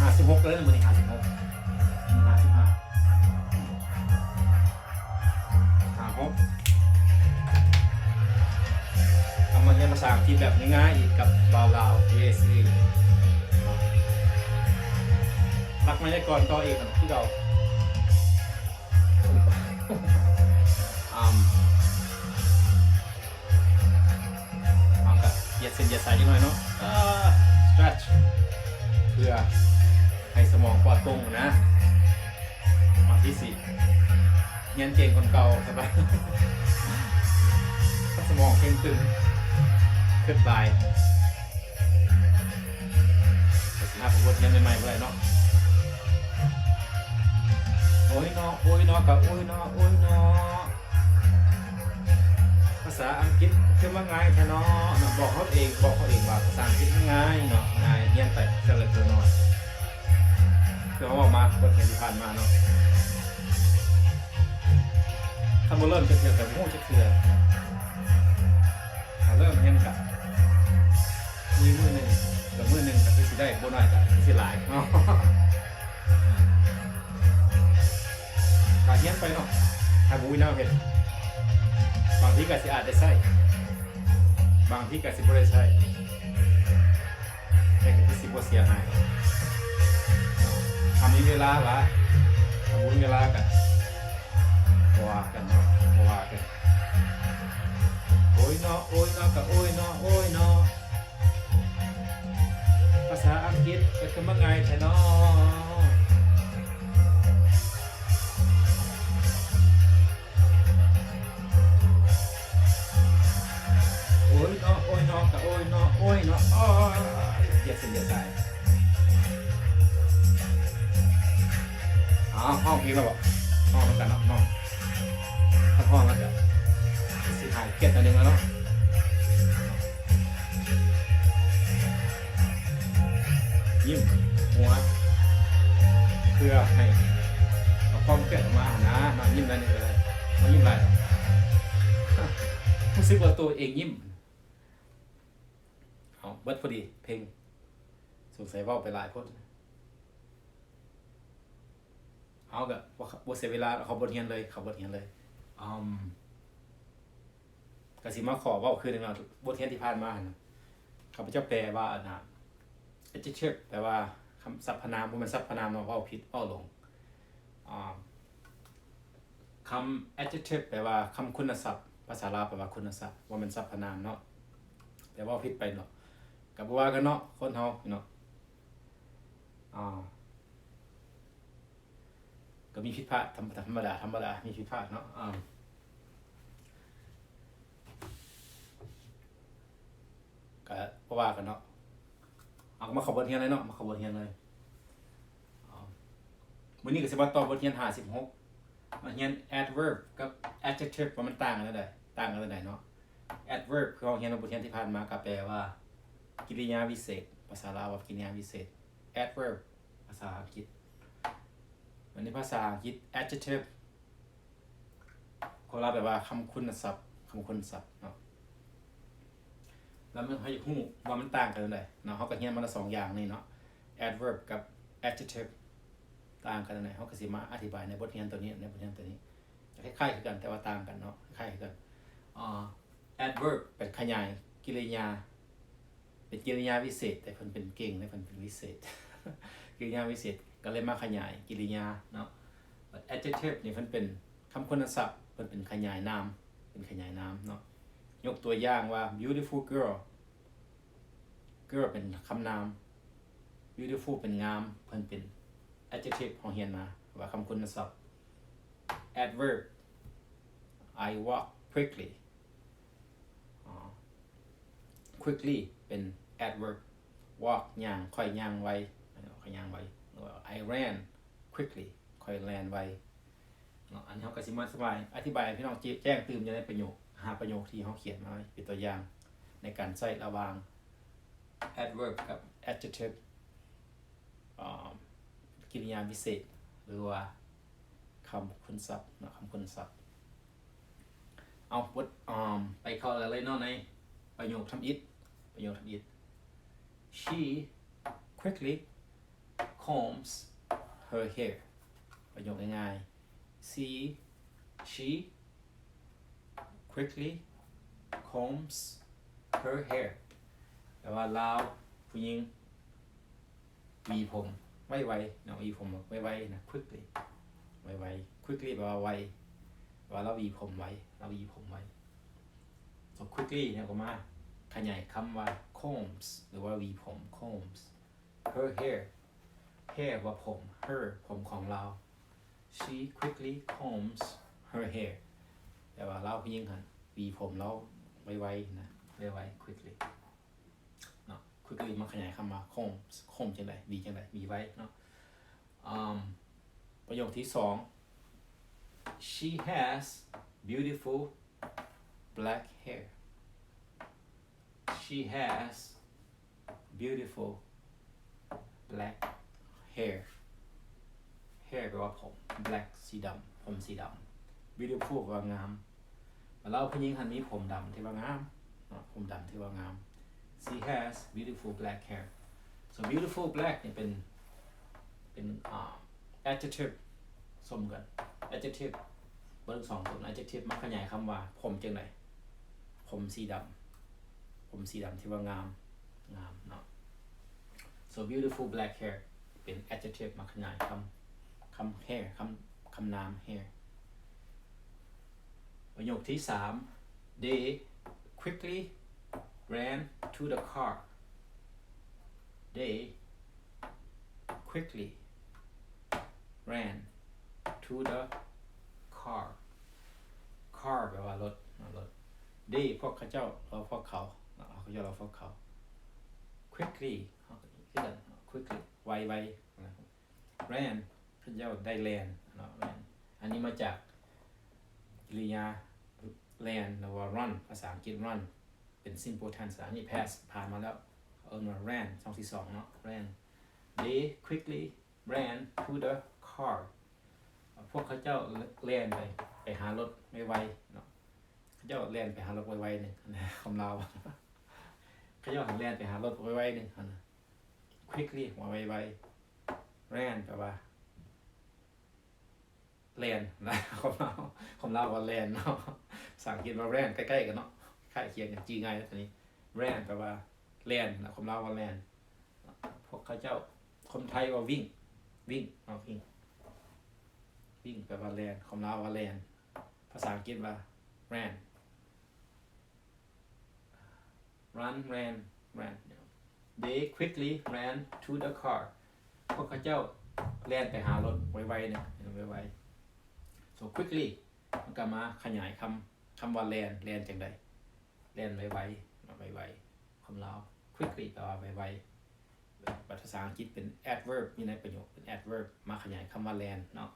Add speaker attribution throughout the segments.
Speaker 1: 56เลยนะมื้อนี้56 55 56ทำมาเรียนภาษาอังกฤษแบบง่ายๆอีกกับบาวลาว USA รักไมายากรต่อเอกที่เราเอากับเหยียดเส้นเหยียดสายยังไงเนาะstretch เพื่อให้สมองปลอดโปร่งนะมาที่4เรียนเก่งคนเก่าใช่ปะสมองเข่งตึงขึ้นไปแต่สิหาผมว่าเรียนใหม่ๆเมื่อไหร่เนาะโอ้ยเนาะโอ้ยเนาะกับโอ้ยเนาะโอ้ยเนาะภาษาอังกฤษคือว่าง่ายแค่เนาะบอกเขาเองว่าภาษาอังกฤษง่ายเนาะง่ายเรียนไปเจริญตัวน้อยคือเขาบอกมาบทเรียนที่ผ่านมาเนาะถ้าเราเริ่มจะเถื่อกับโง่จะเถื่อถ้าเริ่มเรียนกับมือหนึ่งกับมือหนึ่งกับที่สิได้บ่น้อยกับที่สิหลายเนาะการเรียนไปเนาะถ้าบุ้ยน่าเห็นบางที่ก็สิอาจได้ใช้บางที่ก็สิบ่ได้ใช้แต่ก็สิบ่เสียหายทำนี้เวลาละทำบุญเวลากันว่ากันเนาะว่ากันโอ้ยเนาะโอ้ยเนาะกับโอ้ยเนาะโอ้ยเนาะภาษาอังกฤษก็คือว่าไงแท้เนาะโอ้ยเนาะโอ้ยเนาะกับโอ้ยเนาะโอ้ยเนาะอ้อเหยียดเส้นเหยียดสายห้องพีแล้วบอกห้องแล้วกันเนาะห้องถ้าห้องแล้วจะสิถ่ายเก็บตัวนึงแล้วเนาะยิ้มหัวเพื่อให้เอาความเกิดออกมานะมายิ้มได้เลยมายิ้มอะไรรู้สึกว่าตัวเองยิ้มเอาเบิร์ดพอดีเพลงสงสัยว่าไปหลายคนเอาแบบบทเสียเวลาเขาบทเรียนเลยกสิมาขอว่าคือหนึ่งบทเรียนที่ผ่านมาเขาพเจ้าแปลว่านะ adjective แปลว่าคำสรรพนามมันสรรพนามเนาะว่าผิดว่าหลงคำ adjective แปลว่าคำคุณศัพท์ภาษาลาวแปลว่าคุณศัพท์ว่ามันสรรพนามเนาะแต่ว่าผิดไปเนาะกับว่ากันเนาะคนเฮาเนาะก็มีผิดพลาดธรรมดามีผิดพลาดเนาะก็ว่ากันเนาะเอามาขอบทเรียนเลยเนาะมาขอบทเรียนเลยมื้อนี้ก็สิว่าต่อบทเรียน56มาเรียน adverb กับ adjective ว่ามันต่างกันได้เนาะ adverb คือเราเรียนในบทเรียนที่ผ่านมาก็แปลว่ากิริยาวิเศษภาษาลาวว่ากิริยาวิเศษ adverb ภาษาอังกฤษวันนี้ภาษาอังกฤษ adjective เขาเล่าแบบว่าคำคุณศัพท์เนาะแล้วมันให้หูว่ามันต่างกันเลยเนาะเขาก็เรียนมาละ2อย่างนี่เนาะ adverb กับ adjective ต่างกันไหนเขาก็สิมาอธิบายในบทเรียนตัวนี้คล้ายๆกันแต่ว่าต่างกันเนาะคล้ายๆกันadverb เป็นขยายกิริยาเป็นกิริยาวิเศษแต่คนเป็นเก่งแต่คนเป็นวิเศษ กิริยาวิเศษก็เลยมาขยายกิริยาเนาะ adjective นี่มันเป็นคำคุณศัพท์มันเป็นขยายนามเนาะยกตัวอย่างว่า beautiful girl เป็นคำนาม beautiful เป็นงามเพิ่นเป็น adjective ของเรียนมาว่าคำคุณศัพท์ adverb I walk quickly quickly เป็น adverb walk ย่างค่อยย่างไวI ran quickly ค่อยแลนไวอันนี้เขาก็สิมาอธิบายพี่น้องแจ้งตื่มจะได้ประโยคหาประโยคที่เขาเขียนมาเป็นตัวอย่างในการใช้ระหว่าง adverb กับ adjective กิริยาวิเศษหรือว่าคำคุณศัพท์คำคุณศัพท์เอาไปเข้าอะไรเนาะในประโยคทำอิฐ she quickly combs her hair ประโยคง่ายๆ she quickly combs her hair แปลว่าลาวผู้หญิงหวีผมไวๆเนาะหวีผมไวๆนะ quickly ไวๆ quickly แปลว่าไวแปลว่าเราหวีผมไวเราหวีผมไว so quickly เนี่ยก็มาขยายคำว่า combs หรือว่าหวีผม combs her hair hair ว่าผม her ผมของเรา she quickly combs her hair แต่ว่าเราผู้หญิงหันหวีผมเราไวๆนะไวๆ quickly เนาะ quickly มาขยายคำว่า combs comb จังไดหวีจังไดหวีไว้เนาะประโยคที่สอง she has beautiful black hair she has beautiful black hair hair แปลว่าผม black สีดำผมสีดำ beautiful แปลว่างามเราผู้หญิงหันมีผมดำที่ว่างามผมดำที่ว่างาม she has beautiful black hair so beautiful black เนี่ยเป็น adjective สมกัน adjective เบอร์สองตัว adjective มาขยายคำว่าผมจังไหนผมสีดำผมสีดำที่ว่างามเนาะ so beautiful black hair เป็น adjective มาขยายคำ hair คำนาม hair ประโยคที่สาม they quickly ran to the car they quickly ran to the car car แปลว่ารถthey พวกเขาเจ้าเราพวกเขาเขาเจ้าเราพวกเขา quickly คือกัน quickly ไวran เขาเจ้าได้ ran ran อันนี้มาจากกริยา ran หรือว่า run ภาษาอังกฤษ run เป็น simple tense อันนี้ past ผ่านมาแล้วมา ran 242เนาะ ran they quickly ran to the car พวกเขาเจ้าเล่นไปหารถไวๆเนาะเขาเจ้าเล่นไปหารถไวๆหนึ่งคำเราเขาเจ้าเล่นไปหารถไวๆหนึ่ง quickly ว่าไวๆ ran แปลว่าเล่นนะคำเราว่าเล่นเนาะภาษาอังกฤษว่า ran ใกล้ๆกันเนาะค่ายเคียงกันจีง่ายแล้วตอนนี้ ran แปลว่าเล่นนะคำเราว่าเล่นพวกเขาเจ้าคนไทยว่าวิ่งวิ่งแปลว่าแลนคำลาวว่าแลนภาษาอังกฤษว่า ran they quickly ran to the car พวกเขาเจ้าแล่นไปหารถไวๆเนี่ยไวๆ so quickly มันก็มาขยายคำว่าแลนจังใดแลนไวๆคำลาว quickly แปลว่าไวๆภาษาอังกฤษเป็น adverb อยู่ในประโยคเป็น adverb มาขยายคำว่า land เนาะ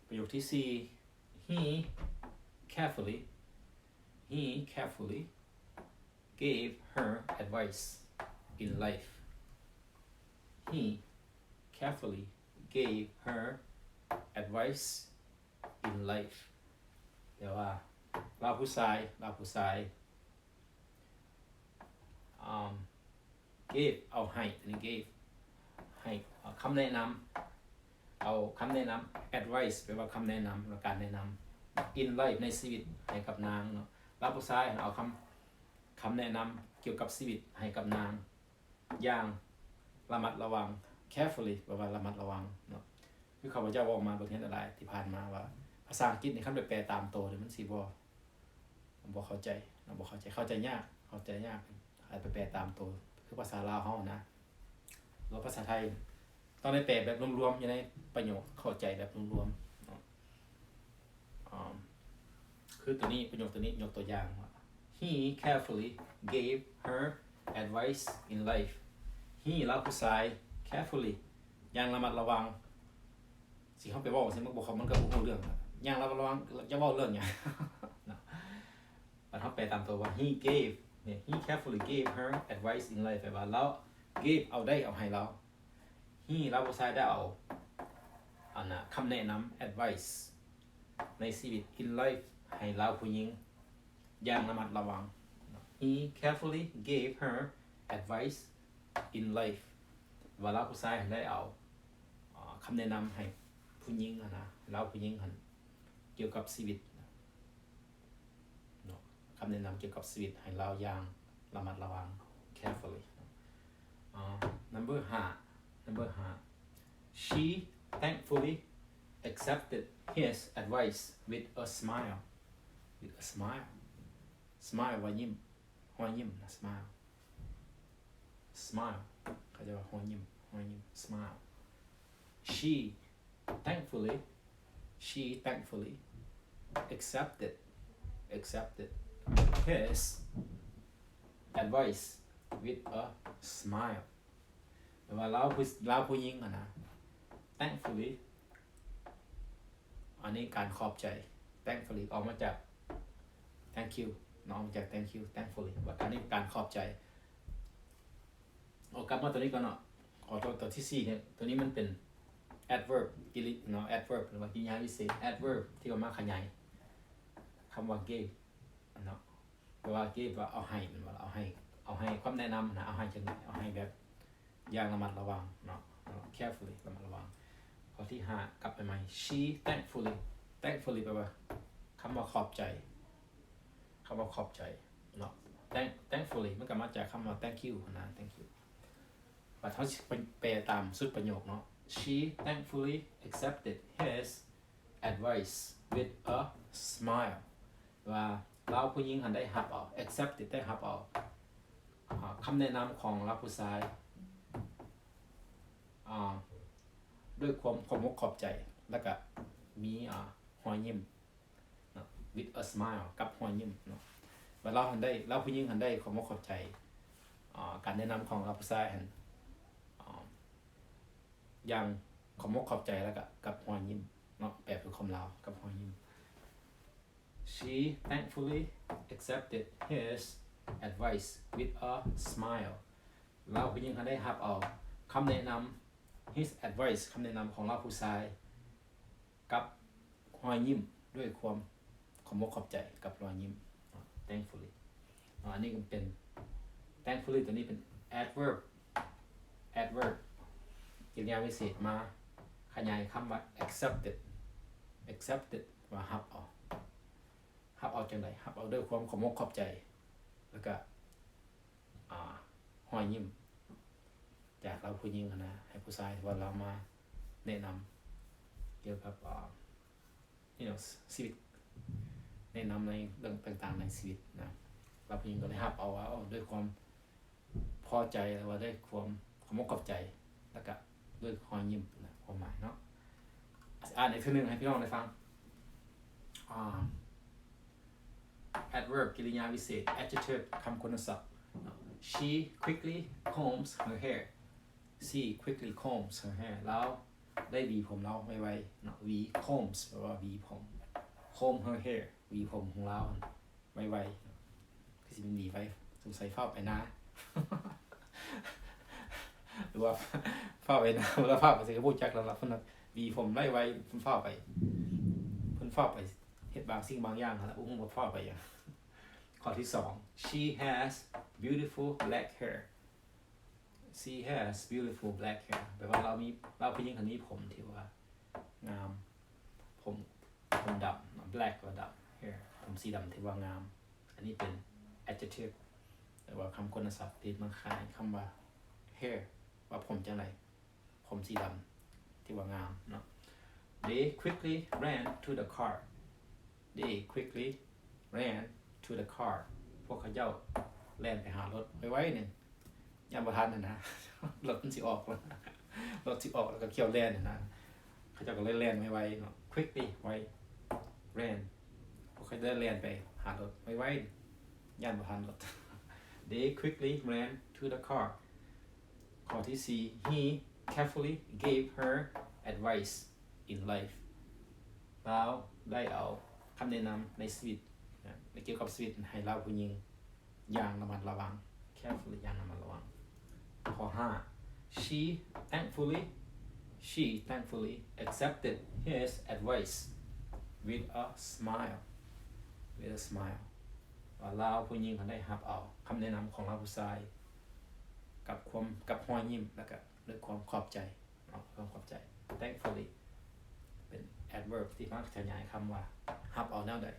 Speaker 1: ประโยคที่สี่ he carefully gave her advice in life he carefully gave her advice in life แปลว่าเราผู้ชาย gave เอาให้อันนี้ gave ให้คำแนะนำเอาคำแนะนำ advice แปลว่าคำแนะนำหรือการแนะนำ in life ในชีวิตให้กับนางเนาะรับผู้ชายเอาคำแนะนำเกี่ยวกับชีวิตให้กับนางอย่างระมัดระวัง carefully แปลว่าระมัดระวังเนาะคือข้าพเจ้าบอกมาบทเรียนอะไรที่ผ่านมาว่าภาษาอังกฤษในคำแปลตามตัวเนี่ยมันสิบ่เข้าใจเข้าใจยากอาจไปแปลตามตัวคือภาษาลาวเฮานะแล้วภาษาไทยต้องได้แปลแบบรวมๆอยู่ในประโยคเข้าใจแบบรวมๆคือตัวนี้ประโยคตัวนี้ยกตัวอย่างว่า he carefully gave her advice in life he รับผู้ชาย carefully อย่างระมัดระวังสิเขาไปบอกสิมันบอกเขามันก็บ่รู้เรื่องอย่างระมัดระวังจะบอกเรื่องอย่างแต่ถ้าแปลตามตัวว่า he gave เนี่ย he carefully gave her advice in life แปลว่าเรา give เอาได้เอาให้เรา he เราผู้ชายได้เอาคำแนะนำ advice ในชีวิต in life ให้เราผู้หญิงอย่างระมัดระวัง he carefully gave her advice in life ว่าเราผู้ชายได้เอาคำแนะนำให้ผู้หญิงนะเราผู้หญิงหันเกี่ยวกับชีวิตเนาะคำแนะนำเกี่ยวกับชีวิตให้เราอย่างระมัดระวัง carefully number 5 she thankfully accepted his advice with a smile smile ว่ายิ้มหัวยิ้มนะ smile เขาจะว่าหัวยิ้ม smile she thankfully accepted his advice with a smile แปลว่าเราผู้หญิงนะ thankfully อันนี้การขอบใจ thankfully ออกมาจาก thank you น้องมาจาก thank you thankfully ว่าการนี้การขอบใจกลับมาตัวนี้ก่อนเนาะขอตัวที่4เนี่ยตัวนี้มันเป็น adverb กิริเนาะ adverb หรือว่ากริยาวิเศษ adverb ที่ว่ามาขยายคำว่า gave เนาะแปลว่า gave ว่าเอาให้มันว่าเอาให้ความแนะนำนะเอาให้จังได๋เอาให้แบบอย่างระมัดระวังเนาะ carefully ระมัดระวังข้อที่5กลับไปใหม่ she thankfully แปลว่าคำว่าขอบใจเนาะ thankfully มันก็มาจากคำว่า thank you นะ thank you ว่าเขาแปลตามสุดประโยคเนาะ she thankfully accepted his advice with a smile ว่าเราผู้หญิงหันได้รับเอา accepted ได้รับเอาคำแนะนำของเราผู้ชายด้วยความขอบมกขอบใจแล้วก็มีรอยยิ้ม with a smile กับรอยยิ้มเนาะว่าเราผู้หญิงหันได้ขอบมกขอบใจการแนะนำของเราผู้ชายหันอย่างขอบมกขอบใจแล้วก็กับรอยยิ้มเนาะแปลเป็นคำลาวกับรอยยิ้ม she thankfully accepted his advice with a smile เราผู้หญิงหันได้รับเอาคำแนะนำ his advice คำแนะนำของเราผู้ชายกับรอยยิ้มด้วยความขอบมกขอบใจกับรอยยิ้ม thankfully อันนี้ก็เป็น thankfully ตัวนี้เป็น adverb กริยาวิเศษมาขยายคำว่า accepted ว่ารับเอาจังได๋รับเอาด้วยความขอบมกขอบใจแล้วก็รอยยิ้มจากเราผู้หญิงนะให้ผู้ชายว่าเรามาแนะนำเกี่ยวกับชีวิตแนะนำในเรื่องต่างๆในชีวิตนะเราผู้หญิงก็เลยรับเอาว่าด้วยความพอใจหรือว่าด้วยความขอบมกขอบใจแล้วก็ด้วยรอยยิ้มนะความหมายเนาะอ่านอีกทีนึงให้พี่น้องได้ฟังadverb กริยาวิเศษ adjective คำคุณศัพท์ she quickly combs her hairแล้วได้หวีผมเราไวๆเนาะ we combs แปลว่าหวีผม comb her hair หวีผมของเราไวๆคือสิมันหวีไว้สงสัยเฝ้าไปนะ หรือว่าเฝ้าไปนะแล้วเฝ้าไปสิพูดจักแล้วล่ะเพิ่นหวีผมไวๆเพิ่นเฝ้าไปเฮ็ดบางสิ่งบางอย่างแล้วอุ้มบ่เฝ้าไปอย่างข้อที่2 she has beautiful black hairแปลว่าเราผู้หญิงคนนี้ผมที่ว่างามผมดำ black ว่าดำ hair ผมสีดำที่ว่างามอันนี้เป็น adjective แต่ว่าคำคุณศัพท์ที่มันคล้ายคำว่า hair ว่าผมจังไรผมสีดำที่ว่างามเนาะ they quickly ran to the car พวกเขาเจ้าแล่นไปหารถไว้หนึ่งยามบ่ทันนะรถมันสิออกแล้วแล้วก็เขี่ยวแล่นนะเขาเจ้าก็เลยแล่นไว้เนาะ quickly ไว้ ran พวกเขาได้แล่นไปหารถไว้ยามบ่ทันรถ they quickly ran to the car ข้อที่4 he carefully gave her advice in life แล้วได้เอาคำแนะนำในชีวิตในเกี่ยวกับชีวิตให้เราผู้หญิงอย่างระมัดระวัง carefully อย่างระมัดระวังข้อ5 she thankfully accepted his advice with a smile ว่าเราผู้หญิงเขาได้รับเอาคำแนะนำของเราผู้ชาย กับรอยยิ้มแล้วก็ด้วยความขอบใจเนาะความขอบใจ thankfully เป็น adverb ที่มักขยายคำว่ารับเอาแนวใด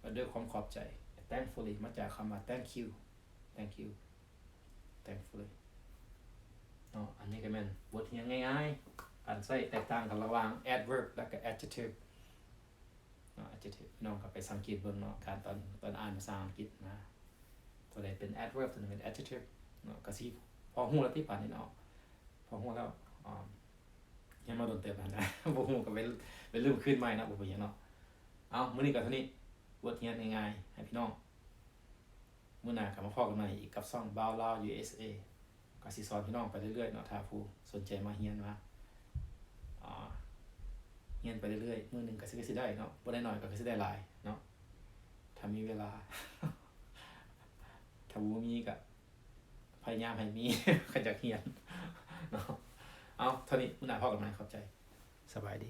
Speaker 1: ก็ด้วยความขอบใจ thankfully มาจากคำว่า thank you thankfully เนาะอันนี้ก็แม่นบทเรียนง่ายๆการใช้แตกต่างกันระหว่าง adverb และก็ adjective เนาะ adjective น้องก็ไปสังเกตเบิ่งเนาะการตอนอ่านภาษาอังกฤษนะตัวใดเป็น adverb ตัวนึงเป็น adjective เนาะก็สิพอฮู้แล้วที่ผ่านนี่เนาะพอฮู้แล้วยังมาโดนเติมนะ บ่ฮู้ก็ไปลืมขึ้นใหม่นะบ่เป็นหยังเนาะเอามื้อนี้ก็เท่านี้บทเรียนง่ายๆให้พี่น้องมื้อหน้าก็มาพบกันใหม่อีกกับช่อง Bao Lao USA ก็สิสอนพี่น้องไปเรื่อยๆเนาะถ้าผู้สนใจมาเรียนว่าเรียนไปเรื่อยๆมื้อหนึงก็สิได้เนาะบ่ได้น้อยก็สิได้หลายเนาะถ้ามีเวลา ถ้าบ่มีก็พยายามให้มี ขยันเรียนเนาะเอาเท่านี้มื้อหน้าพบกันใหม่ขอบใจสบายดี